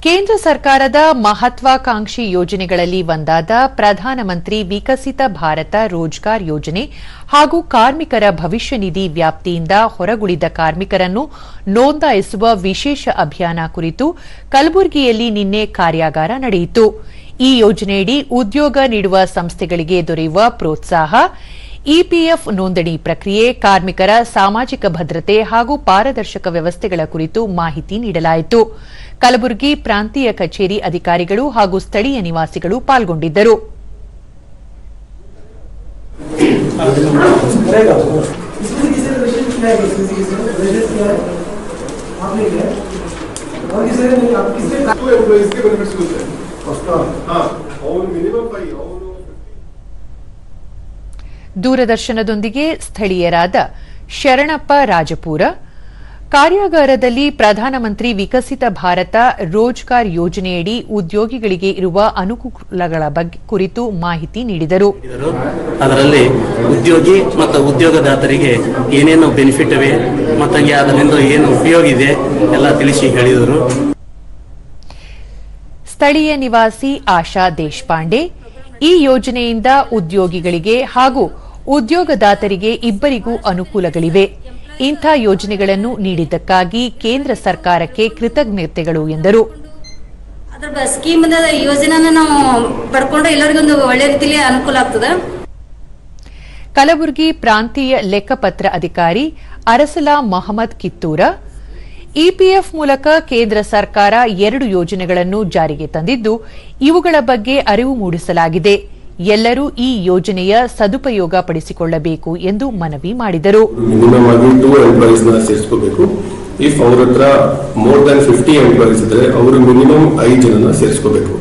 ಕೇಂದ್ರ ಸರ್ಕಾರದ ಮಹತ್ವಾಕಾಂಕ್ಷಿ ಯೋಜನೆಗಳಲ್ಲಿ ಒಂದಾದ ಪ್ರಧಾನಮಂತ್ರಿ ವಿಕಸಿತ ಭಾರತ ರೋಜ್ಗಾರ್ ಯೋಜನೆ ಹಾಗೂ ಕಾರ್ಮಿಕರ ಭವಿಷ್ಯ ನಿಧಿ ವ್ಯಾಪ್ತಿಯಿಂದ ಹೊರಗುಳಿದ ಕಾರ್ಮಿಕರನ್ನು ನೋಂದಾಯಿಸುವ ವಿಶೇಷ ಅಭಿಯಾನ ಕುರಿತು ಕಲಬುರಗಿಯಲ್ಲಿ ನಿನ್ನೆ ಕಾರ್ಯಾಗಾರ ನಡೆಯಿತು. ಈ ಯೋಜನೆಯಡಿ ಉದ್ಯೋಗ ನೀಡುವ ಸಂಸ್ಥೆಗಳಿಗೆ ದೊರೆಯುವ ಪ್ರೋತ್ಸಾಹ, ಇಪಿಎಫ್ ನೋಂದಣಿ ಪ್ರಕ್ರಿಯೆ, ಕಾರ್ಮಿಕರ ಸಾಮಾಜಿಕ ಭದ್ರತೆ ಹಾಗೂ ಪಾರದರ್ಶಕ ವ್ಯವಸ್ಥೆಗಳ ಕುರಿತು ಮಾಹಿತಿ ನೀಡಲಾಯಿತು. ಕಲಬುರಗಿ ಪ್ರಾಂತೀಯ ಕಚೇರಿ ಅಧಿಕಾರಿಗಳು ಹಾಗೂ ಸ್ಥಳೀಯ ನಿವಾಸಿಗಳು ಪಾಲ್ಗೊಂಡಿದ್ದರು. ದೂರದರ್ಶನದೊಂದಿಗೆ ಸ್ಥಳೀಯರಾದ ಶರಣಪ್ಪ ರಾಜಪೂರ ಕಾರ್ಯಾಗಾರದಲ್ಲಿ ಪ್ರಧಾನಮಂತ್ರಿ ವಿಕಸಿತ ಭಾರತ ರೋಜ್ಗಾರ್ ಯೋಜನೆಯಡಿ ಉದ್ಯೋಗಿಗಳಿಗೆ ಇರುವ ಅನುಕೂಲಗಳ ಬಗ್ಗೆ ಕುರಿತು ಮಾಹಿತಿ ನೀಡಿದರು. ಅದರಲ್ಲಿ ಉದ್ಯೋಗಿ ಮತ್ತು ಉದ್ಯೋಗದಾತರಿಗೆ ಏನೇನು ಬೆನಿಫಿಟ್ ಇವೆ ಮತ್ತು ಅದರಿಂದ ಏನು ಉಪಯೋಗ ಇದೆ ಎಲ್ಲ ತಿಳಿಸಿ ಹೇಳಿದರು. ಸ್ಥಳೀಯ ನಿವಾಸಿ ಆಶಾ ದೇಶಪಾಂಡೆ, ಈ ಯೋಜನೆಯಿಂದ ಉದ್ಯೋಗಿಗಳಿಗೆ ಹಾಗೂ ಉದ್ಯೋಗದಾತರಿಗೆ ಇಬ್ಬರಿಗೂ ಅನುಕೂಲಗಳಿವೆ. ಇಂಥ ಯೋಜನೆಗಳನ್ನು ನೀಡಿದ್ದಕ್ಕಾಗಿ ಕೇಂದ್ರ ಸರ್ಕಾರಕ್ಕೆ ಕೃತಜ್ಞತೆಗಳು ಎಂದರು. ಅದರ ಸ್ಕೀಮ್ ಯೋಜನೆನ ನಾವು ಪಡ್ಕೊಂಡು ಎಲ್ಲರಿಗೊಂದು ಒಳ್ಳೆ ರೀತಿಯಲ್ಲಿ ಅನುಕೂಲ ಆಗ್ತದೆ. ಕಲಬುರಗಿ ಪ್ರಾಂತೀಯ ಲೆಕ್ಕಪತ್ರ ಅಧಿಕಾರಿ ಅರಸಲಾ ಮೊಹಮ್ಮದ್ ಕಿತ್ತೂರ, ಇಪಿಎಫ್ ಮೂಲಕ ಕೇಂದ್ರ ಸರ್ಕಾರ 2 ಯೋಜನೆಗಳನ್ನು ಜಾರಿಗೆ ತಂದಿದ್ದು, ಇವುಗಳ ಬಗ್ಗೆ ಅರಿವು ಮೂಡಿಸಲಾಗಿದೆ. ಎಲ್ಲರೂ ಈ ಯೋಜನೆಯ ಸದುಪಯೋಗ ಪಡಿಸಿಕೊಳ್ಳಬೇಕು ಎಂದು ಮನವಿ ಮಾಡಿದರು. ಮಿನಿಮಮ್ ಆಗಿ 2 ಎಂಪ್ಲಾಯೀಸ್ ನ ಸೇರಿಸಬೇಕು. ಇಫ್ ಅವರ ಹತ್ರ ಮೋರ್ ದನ್ 50 ಎಂಪ್ಲಾಯೀಸ್ ಇದ್ರೆ ಅವರು ಮಿನಿಮಮ್ 5 ಜನನ ಸೇರಿಸಬೇಕು.